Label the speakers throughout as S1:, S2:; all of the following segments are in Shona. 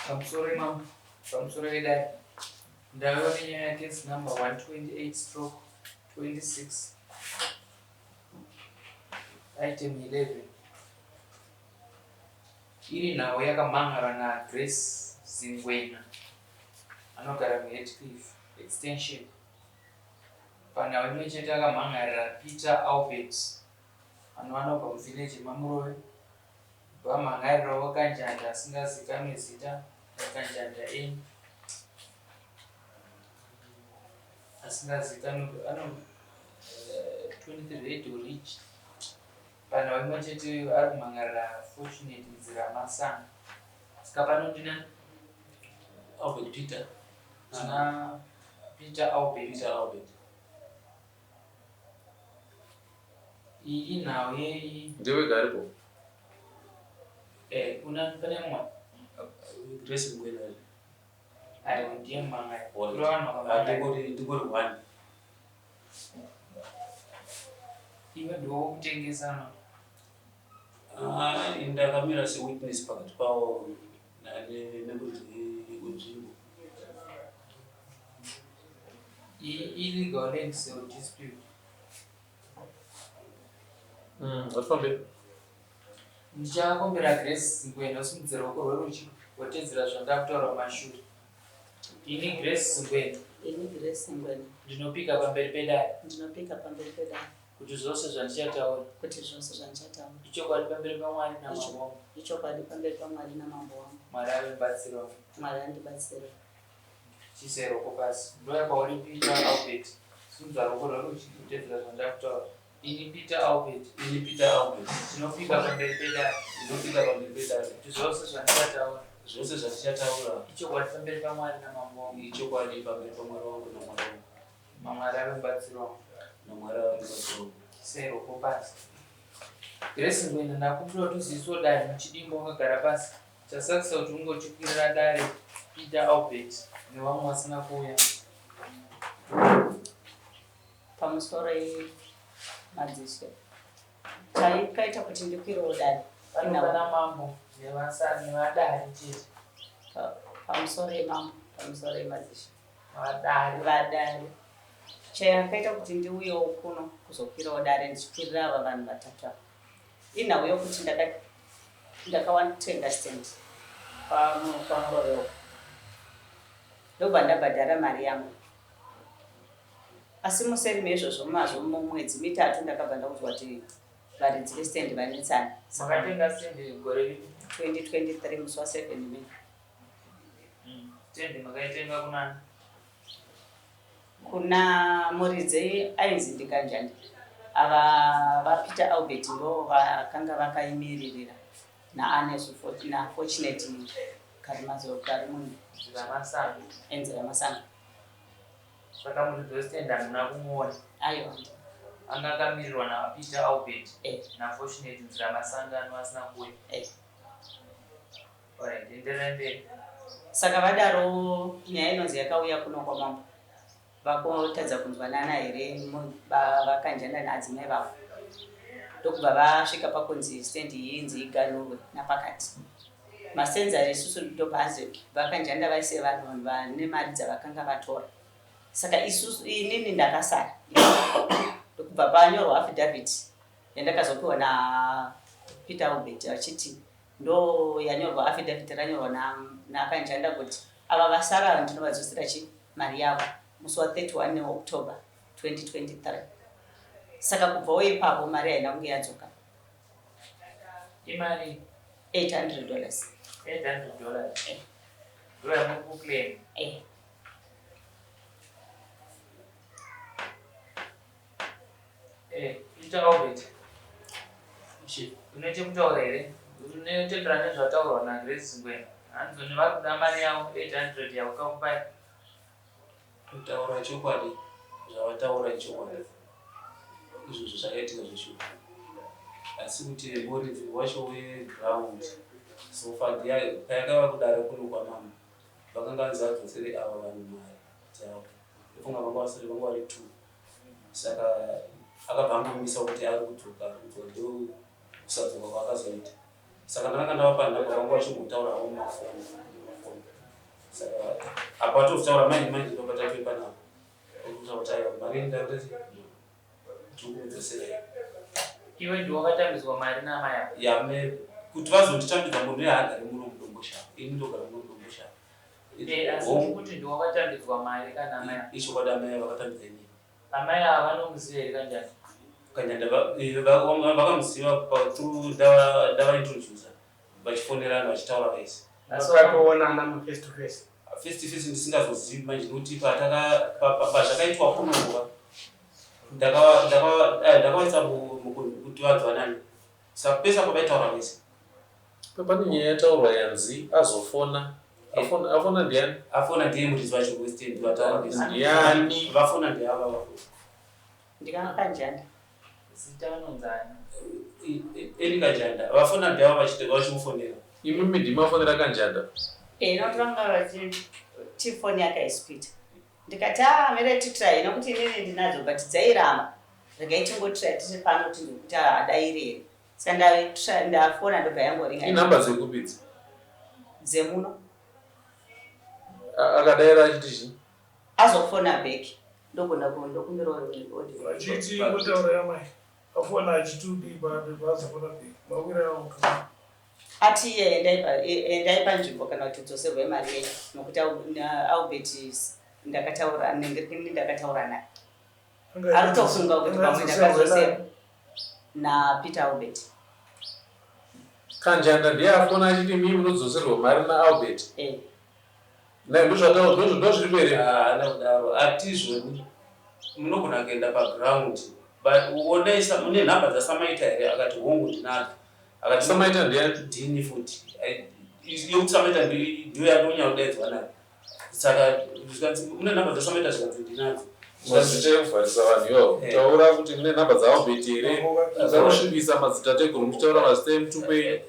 S1: I'm sorry, ma'am. I'm sorry that the only case number 128 stroke 26 item 11 iri nhau yakamangara naGrace Zingwena anogara muHeathcliff extension. Panhau imwe chete akamhangarira Peter Albert anobva muvhileji Mamurove. Vamhangarirawo kanjanda asingazivikanwe zita kanjanda N asingazivikanwe ano 23 Dorich. Panhau imwe chete ari kumhangarira Fortunate Nziramasanga. Saka pano ndina
S2: Albert Peter.
S1: Tina Peter Albert. Iyi nhau yei
S2: Ndewe garipo.
S1: kuna pane mwa
S2: Grace Ngwena.
S1: ayo ndiye manga
S2: Ndikori one.
S1: iwe ndiwo kutengesana.
S2: Ndakamira sewitness pakati pavo nekunzvimbo.
S1: Illegal land sale dispute.
S2: What's
S1: Ndichakumbira Grace Ngwena usimudzira ruoko rwerudyi wotedzera zvandakutaura kumashure. Ini Grace Ngwena ndinopika pamberi pedare kuti zvose zvandichataura ichokwadi pamberi paMwari namambo wangu. Mwari avendibatsirawo. Chise ruoko pasi. Ndoya kwauri Peter Albert. Simudza ruoko rwerudyi kutedzera zvandakutaura. Ini Peter Albert. Tinopika pamberi pedare. Kuti zvose zvandichataura ichokwadi pamberi paMwari namambo wangu. Mwari avendibatsirawo. Chise ruoko pasi. Grace Ngwena ndakumbira kuti uzivisewo dare muchidimbo wakagara pasi. Chasakisa kuti ungochikwirira dare Peter Albert nevamwe vasina kuuya.
S3: Pamusoro madzishe chaikaita kuti ndikwirewo dare
S1: Pana mambo nevadare chete.
S3: pamusoro madzishe
S1: Vadare.
S3: chayakaita kuti ndiuyewo kuno kuzokwirawo dare ndichikwirira ava vanhu vatatu ava inhau yokuti ndakawatenga stand pamurovewo ndobva ndabhadhara mari yangu, asi museri meizvozvo mazvo mumwedzi mitatu ndakabva ndaudzwa kuti varidzi vestand vanetsana.
S1: Makatenga stand gore ripi?
S3: 2023 musi wa7 May.
S1: Stand makaitenga kunani?
S3: Kuna muridzi ainzi Ndikanjani. Ava vaPeter Albert ndo vakanga vakaimirira naAnes na Fortunate Karimunhu Nziramasanga.
S1: Saka muridzi westand hamuna kumuona?
S3: Aiwa.
S1: Anga akamirirwa naPeter Albert naFortunate Nziramasanga asina kuuya. Alright, enderai mberi.
S3: Saka vadaro nyaya inonzi yakauya kuno kwamambo. Vakotadza kunzwanana here vakanjana nadzimai vavo. Ndokubva vasvika pakunzi stand iyi inzi iganurwe napakati. Masenzari isusu ndobhazi vakanjanda vaise vanhu vane mari dzavakanga vatora. Saka isusu inini ndakasara. Ndokubva panyorwa affidavit yandakazopiwa naPeter Albert achiti ndo yanyorwa affidavit ranyorwa nakanjanda kuti ava vasara ndinovadzosera mari yavo musi wa31 October 2023. Saka kubvawo ipapo mari haina kunge yadzoka.
S1: Imari
S3: $800.
S1: $800. Ndoya mukuclaim. Peter Albert. Unoite kutaura here? Unotenderana nezvataurwa naGrace Ngwena. Hanzoni vari kuda mari yavo 800 yaukakupai.
S2: Kutaura chokwadi zvavataura chokwadi izvozvo zvakaitika zveshuka, asi kuti muridzi wacho weground sofa payakava kudaro kuno kwamama vakanga vanzi vadzosere ava vanhu mari dzavo ifunga vanga vasiri vanga vari 2, saka akabva angomisa kuti ari kudzoka ndo kusadzoka kwaakazoita. Saka ndanga ndavapanda vanga vachimbotaurawo mumafoni saka apa totaura manje ndopata pepa napo kutaura mari ndaurezi tikudzosera
S1: iwe ndiwe wakatambidzwa mari namai ako
S2: yame kuti vazonditambidza munhu yaagari muno mudombosha ini ndogara muno mudombosha
S1: asi kuti ndiwe wakatambidzwa mari kana amai ako
S2: ichokwadi amai vakatambidza ini
S1: amai ava vanomuziva here kanjani
S2: kanyanda vakamuziva through ndavaintrodusa vachifonerana vachitaura vaisi
S4: vakatoonana muface to face
S2: face to face ndisingazozivi manje nokuti pazvakaitwa kunongova ndakawaisa kuti vanzwanani saka pese apo vaitaura vese
S5: pane nyaya yataurwa yanzi azofona afona ndiani
S2: afona ndiye muridzi wacho westend vataura vese
S5: ndiani
S2: vafona ndeava vafona
S3: ndikakanjani
S1: zita vanonzani
S2: eni kanjanda vafona ndeava vachimufonera
S5: imimi ndimafonera kanjanda
S3: nokuti vanga tifoni yakaisipita ndikati mere titrai nokuti inini ndinadzo but dzairamba regai tingotrai tiri pano kuti ndikuti adaireri saka ndafona ndobva yangoringa
S5: inhamba dzekupidza
S3: dzemuno
S5: akadaira achiti chii
S3: azofona bheki ndogona ndokumbira
S4: vachiti kutaura yamai afona achitubi bazofona bheki mawira yawo
S3: ati endai panzvimbo kana kuti dzoserwe mari yenyu nokuti Albert ndakataura naye ari kutofunga kuti pamwe ndakazosera naPeter Albert
S5: kanjanda ndiye afona achiti mimi munodzoserwa mari naAlbert naye ndozviri pere
S2: haana kudaro hatizvoni munogona kuenda paground onaisa mune nhamba dzasamaita here akati hongu ndinadzo akati
S5: samaita ndiani
S2: ndini futi yokuti samaita ndiyo yatonyanya kudaidzwa nayo saka mune nhamba dzasamaita zvikanzi ndinadzo
S5: zvazvichekuvharisa vanhu ivo taura kuti mune nhamba dzaAlbert here azanosvibisa madzitateguru muchitaura mazita emutukwei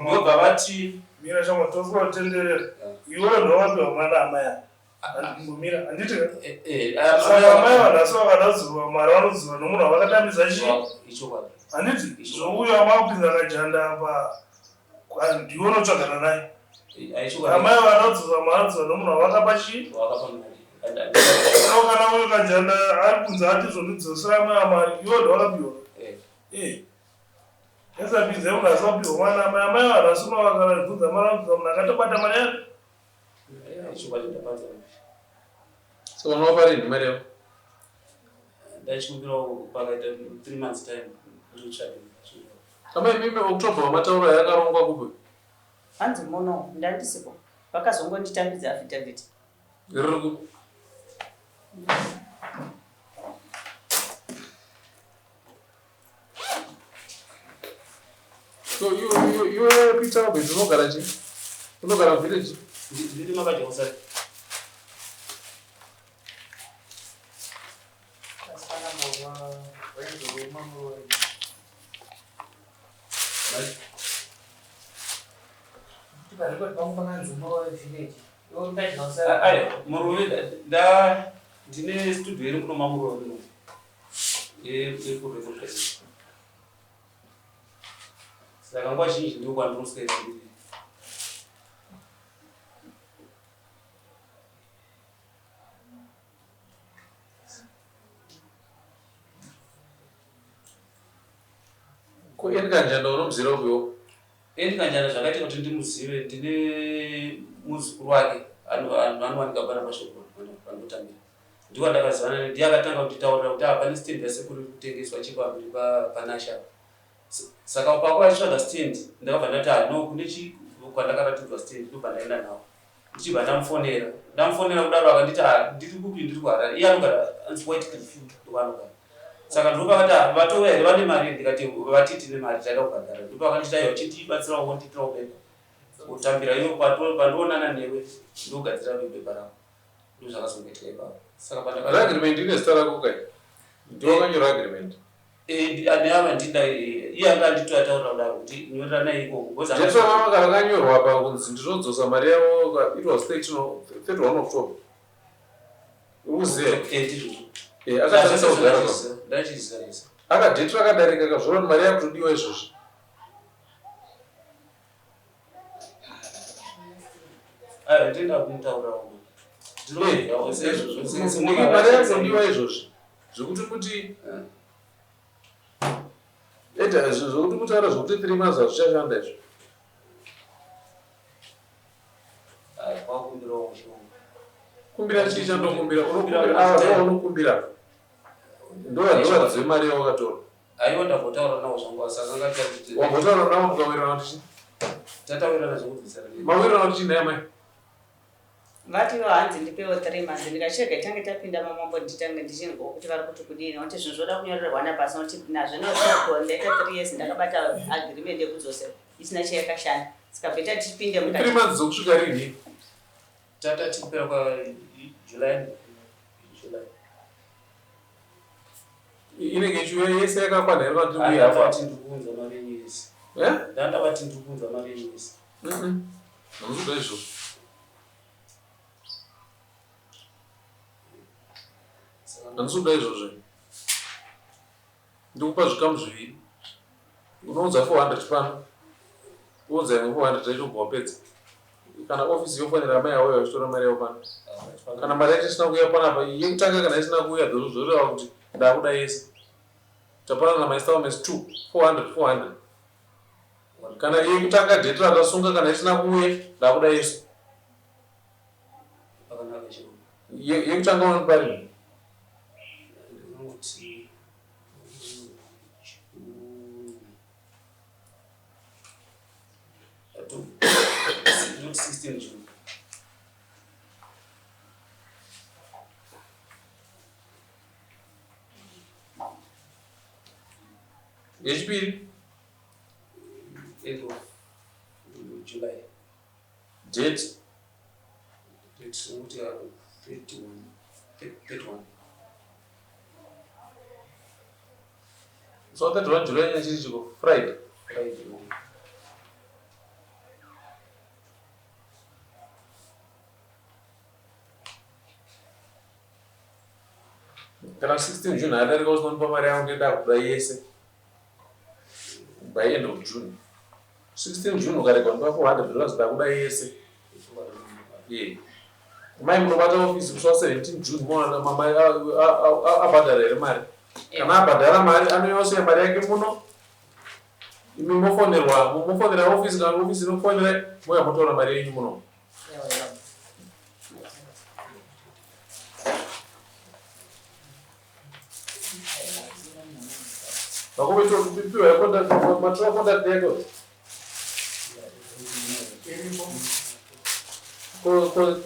S2: ndobva vati
S4: mira chama tofuwa kutenderera iwe ndowapiwa mwana amaya mumira handiti saka amai vanhasi vakadazuva mari vanozuva nomunhu avakatambisa chii handiti zvouya makupinza kajanda apa ndiwe unotsvagana naye amai vanazuva marazuva nomunhu avakapa chii kana uyo kajanda ari kunze ati zvondidzosera amai amari iwe ndowakapiwa esapinze munhu asapiwa mwana amai vanhasi unovakanaibvunza maranguza munhu akatobata mari yake
S5: so unopa rini mari yavo
S2: ndachikumbira pakaita 3 months time
S5: ama imimi October wamataura yakarongwa kupi
S3: hanzi muno ndandisipo vakazongonditambidza affidavit
S5: riri kupi so iwe Peter Albert unogara chii unogara village
S2: ndiri makajausai murume ndine studio iri kuno mamurowe yekurekordasi saka nguva zhinji ndiko kwandinosvika
S5: ko eni kanjanda unomuziva upiwo
S2: eni kanjanda zvakaita kuti ndimuzive ndine muzukuru wake anowanika bana mashoko vanotambira ndiko ndakazivana ndiye akatanga kunditaurira kuti pane stand yasekuri kutengeswa chipambiri panasha saka pakuva achitsvaga stand ndakabva ndati no kune kwandakaratidzwa stand ndobva ndaenda nawo ndichibva ndamufonera kudaro akanditi ndiri kupi ndiri kuharare iye anogara anzi White Cliff ndopaanogara saka ndopakati vatouya here vane mari ndikati vatiti nemari taida kubhadhara ndopakanditi aiwa chitibatsirawo nditirawo pepa kutambira iyo pandionana newe ndogadzira pepa ravo ndozvakazongoitika ipapo saka
S5: agreement ine zita rako kai ndiwakanyora agreement
S2: neava ndida iye anga anditoataura kudaro kuti nyorera naye ikoko
S5: ndetwamama karakanyorwa pa kunzi ndinodzosa mari yavo it was 31 October ukuziva akatasa kugara
S2: ndachiziva
S5: akadhetwa akadarika kazvora kuti mari yakutodiwa izvozvi
S2: Ayo tenda kuntaura uko.
S5: Mari yazondiwa izvozvi zvokuti kuti zvokuti kutaura zvokuti 3 months hazvichashanda izvo.
S2: Kwakumbirawo mushonga.
S5: Kumbira chii chandokumbira? Unokumbira ndovadzve mari yawakatora.
S2: Aiwa ndambotaura nawo zvangu asi akangati kuti
S5: wambotaura nawo mukawirirana kuti chii?
S2: Tatawirana zvekubvisana.
S5: Mawirirana kuti chii nayamai?
S3: vatiwo hanzi ndipewo 3 months ndikachega change tapinda mamambo nditange ndichingo kuti vari kuti kudini kuti zvinhu zvoda kunyorerwana pasi kuti nazvino ndaita 3 years ndakabata agreement yekudzosera isina chayakashanda sikabveta tichipinde
S5: 3 months zokusvika rini?
S2: Tata tipera kwa July.
S5: Inenge ichiuya yese yakakwana here kuti
S2: ndakabati ndikuunza mari yenyezi.
S5: Handisuda izvozvo. Handisuda izvozvo. Ndikupa zvikamu zviviri. Unounza 400 pano. Uunza imwe 400 yacho wapedza. Kana ofisi yofanira mai yauya uchitora mari yao pano. Kana mari yacho isina kuuya panapa yekutanga kana isina kuuya zvoreva kuti ndakuda yese. Tapanana mainstallments 2 400. Kana yekutanga date rakasunga kana isina kuuya ndakuda yese. Yekutanga unopari.
S2: Not 16 June.
S5: Yechipiri
S2: 8 of July.
S5: Date?
S2: It's 31.
S5: So 31 July chiri chiko Friday. Kana 16 June adarika usinopa mari yangu ndenda kuda yese. By end of June. 16 June ukareka ndipa 400 dollars ndakuda yese. Mai munobata office kusva 17 June mwana mama abhadhara here mari. Kana abhadhara mari anoyosiya mari yake muno. Imi mofonera office kana office inofonera moya motora mari yenyu muno. Vakuita kupiwa yakonda matora konda deko.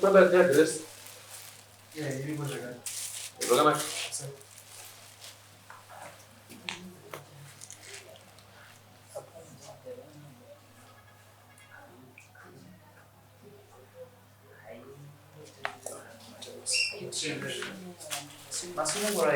S5: Konda the address.
S4: iripo zvakare.
S5: Zvakanaka.
S1: Masunungura